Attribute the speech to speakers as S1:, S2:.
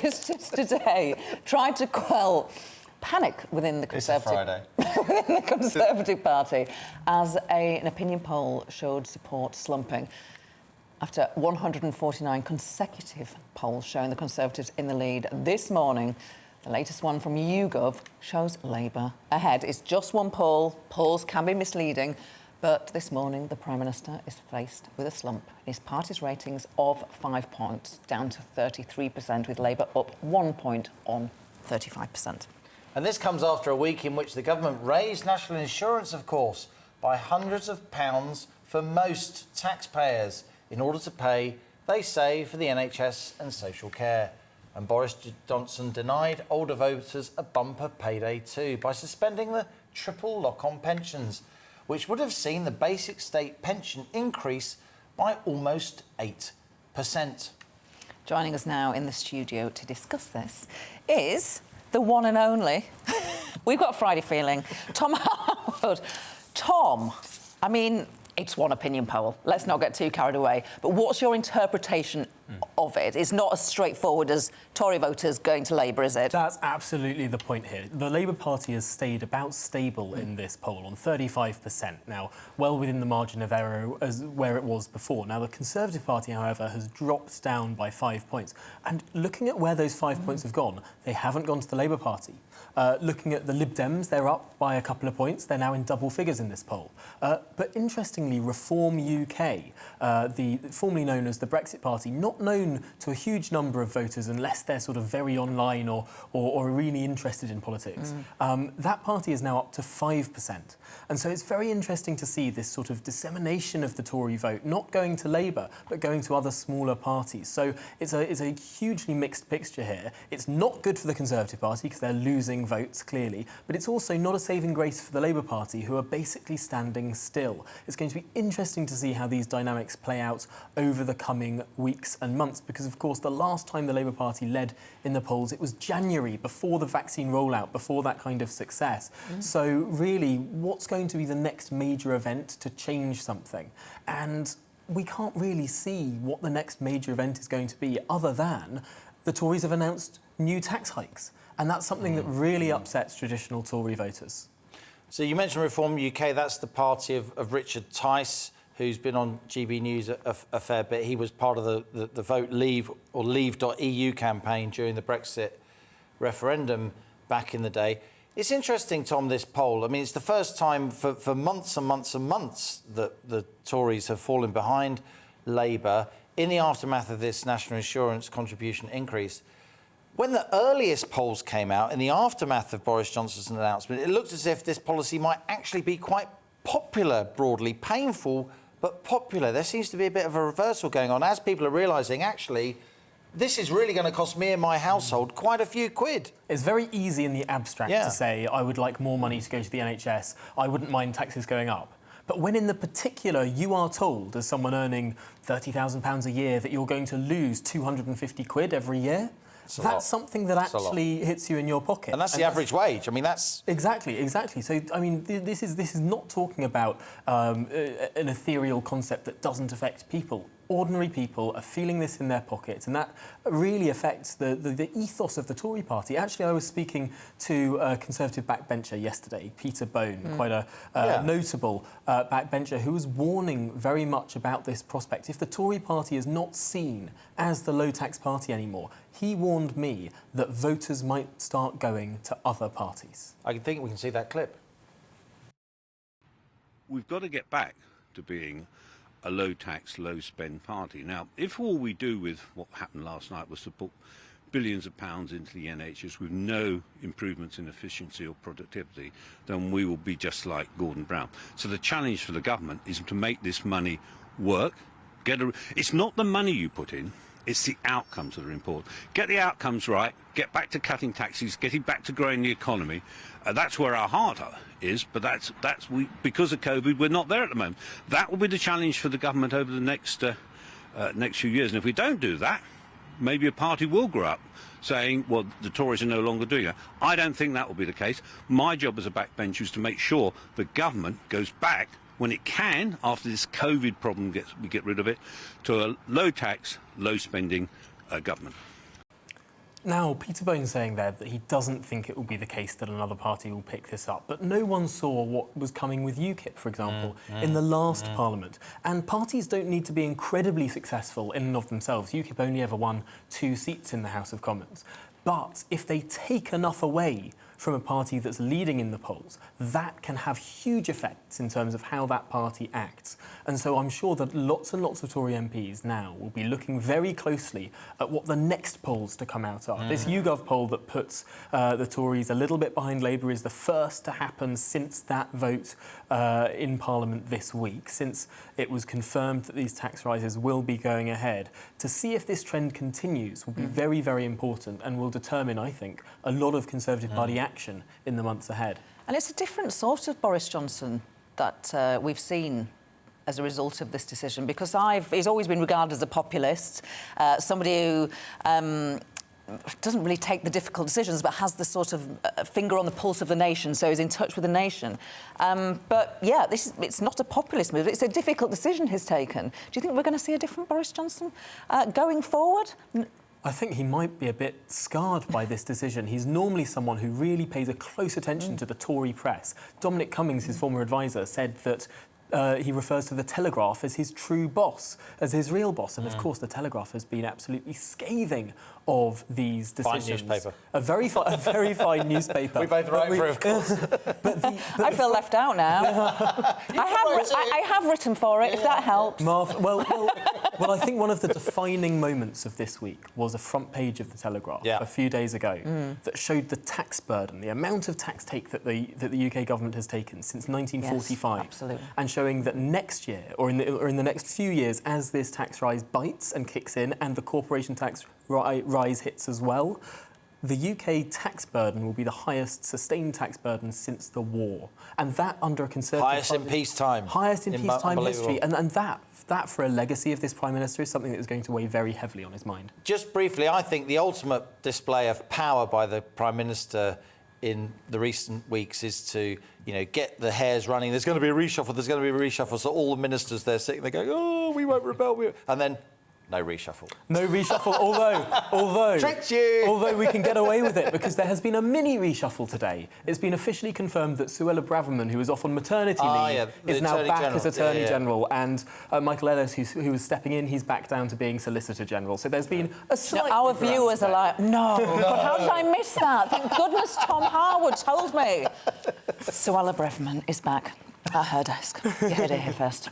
S1: Tories today tried to quell panic within the Conservative, within the Conservative Party as an opinion poll showed support slumping. After 149 consecutive polls showing the Conservatives in the lead, this morning, the latest one from YouGov shows Labour ahead. It's just one poll. Polls can be misleading, but this morning the Prime Minister is faced with a slump. His party's ratings of 5 points, down to 33%, with Labour up 1 point on 35%.
S2: And this comes after a week in which the government raised national insurance, of course, by hundreds of pounds for most taxpayers in order to pay, they say, for the NHS and social care. And Boris Johnson denied older voters a bumper payday too by suspending the triple lock-on pensions, which would have seen the basic state pension increase by almost 8%.
S1: Joining us now in the studio to discuss this is the one and only, we've got a Friday feeling, Tom Harwood. Tom, I mean, it's one opinion poll. Let's not get too carried away. But what's your interpretation of it? It's not as straightforward as Tory voters going to Labour, is it?
S3: That's absolutely the point here. The Labour Party has stayed about stable in this poll on 35%, now well within the margin of error as where it was before. Now, the Conservative Party, however, has dropped down by 5 points. And looking at where those 5 points have gone, they haven't gone to the Labour Party. Looking at the Lib Dems, they're up by a couple of points. They're now in double figures in this poll. But interestingly, Reform UK, the formerly known as the Brexit Party, not known to a huge number of voters unless they're sort of very online or really interested in politics, that party is now up to 5%. And so it's very interesting to see this sort of dissemination of the Tory vote, not going to Labour, but going to other smaller parties. So it's a hugely mixed picture here. It's not good for the Conservative Party because they're losing votes, clearly, but it's also not a saving grace for the Labour Party, who are basically standing still. It's going to be interesting to see how these dynamics play out over the coming weeks and months, because, of course, the last time the Labour Party led in the polls, it was January, before the vaccine rollout, before that kind of success. So, really, what's going to be the next major event to change something? And we can't really see what the next major event is going to be, other than the Tories have announced new tax hikes. And that's something that really upsets traditional Tory voters.
S2: So you mentioned Reform UK. That's the party of Richard Tice, who's been on GB News a fair bit. He was part of the Vote Leave or Leave.eu campaign during the Brexit referendum back in the day. It's interesting, Tom, this poll. I mean, it's the first time for months and months and months that the Tories have fallen behind Labour in the aftermath of this national insurance contribution increase. When the earliest polls came out, in the aftermath of Boris Johnson's announcement, it looked as if this policy might actually be quite popular broadly, painful but popular. There seems to be a bit of a reversal going on as people are realising, actually, this is really going to cost me and my household quite a few quid.
S3: It's very easy in the abstract to say, I would like more money to go to the NHS, I wouldn't mind taxes going up. But when in the particular you are told, as someone earning £30,000 a year, that you're going to lose 250 quid every year, that's something that actually hits you in your pocket.
S2: And that's the average wage. I mean, that's...
S3: Exactly. So, I mean, this is not talking about an ethereal concept that doesn't affect people. Ordinary people are feeling this in their pockets, and that really affects the ethos of the Tory party. Actually, I was speaking to a Conservative backbencher yesterday, Peter Bone, quite a notable backbencher, who was warning very much about this prospect. If the Tory party is not seen as the low-tax party anymore, he warned me that voters might start going to other parties.
S2: I think we can see that clip.
S4: We've got to get back to being a low-tax, low-spend party. Now, if all we do with what happened last night was to put billions of pounds into the NHS with no improvements in efficiency or productivity, then we will be just like Gordon Brown. So the challenge for the government is to make this money work. It's not the money you put in, it's the outcomes that are important. Get the outcomes right, get back to cutting taxes, getting back to growing the economy. That's where our heart is, but because of COVID, we're not there at the moment. That will be the challenge for the government over the next few years. And if we don't do that, maybe a party will grow up saying, well, the Tories are no longer doing it. I don't think that will be the case. My job as a backbencher is to make sure the government goes back, when it can, after this COVID problem we get rid of it, to a low-tax, low-spending government.
S3: Now, Peter Bone's saying there that he doesn't think it will be the case that another party will pick this up, but no one saw what was coming with UKIP, for example, in the last Parliament. And parties don't need to be incredibly successful in and of themselves. UKIP only ever won 2 seats in the House of Commons. But if they take enough away from a party that's leading in the polls, that can have huge effects in terms of how that party acts. And so I'm sure that lots and lots of Tory MPs now will be looking very closely at what the next polls to come out are. This YouGov poll that puts the Tories a little bit behind Labour is the first to happen since that vote in Parliament this week, since it was confirmed that these tax rises will be going ahead. To see if this trend continues will be very, very important and will determine, I think, a lot of Conservative Party action in the months ahead.
S1: And it's a different sort of Boris Johnson that we've seen as a result of this decision, because he's always been regarded as a populist, somebody who doesn't really take the difficult decisions but has the sort of finger on the pulse of the nation, so he's in touch with the nation. But, yeah, it's not a populist move. It's a difficult decision he's taken. Do you think we're going to see a different Boris Johnson going forward?
S3: I think he might be a bit scarred by this decision. He's normally someone who really pays a close attention to the Tory press. Dominic Cummings, his former advisor, said that he refers to the Telegraph as his true boss, as his real boss. And, of course, the Telegraph has been absolutely scathing of these decisions.
S2: Fine newspaper.
S3: A very fine newspaper.
S2: We both write for it, of course.
S1: I feel left out now. I have written for it, if that helps.
S3: Well, I think one of the defining moments of this week was a front page of the Telegraph a few days ago that showed the tax burden, the amount of tax take that the UK government has taken since 1945.
S1: Yes, absolutely.
S3: And showing that next year, or in the next few years, as this tax rise bites and kicks in, and the corporation tax rise hits as well, the UK tax burden will be the highest sustained tax burden since the war. And that under a Conservative...
S2: Highest in peacetime.
S3: Highest in peacetime history. And that, for a legacy of this Prime Minister, is something that is going to weigh very heavily on his mind.
S2: Just briefly, I think the ultimate display of power by the Prime Minister in the recent weeks is to, get the hairs running. There's going to be a reshuffle, so all the ministers there sitting there going, oh, we won't rebel. And then... no reshuffle. No reshuffle, although... Tricked you! Although we can get away with it, because there has been a mini reshuffle today. It's been officially confirmed that Suella Braverman, who was off on maternity leave, is now back as Attorney General, and Michael Ellis, who was stepping in, he's back down to being Solicitor General. So there's been a slight... Our viewers are like, no. God, how did I miss that? Thank goodness Tom Harwood told me. Suella Braverman is back at her desk. You heard it here first.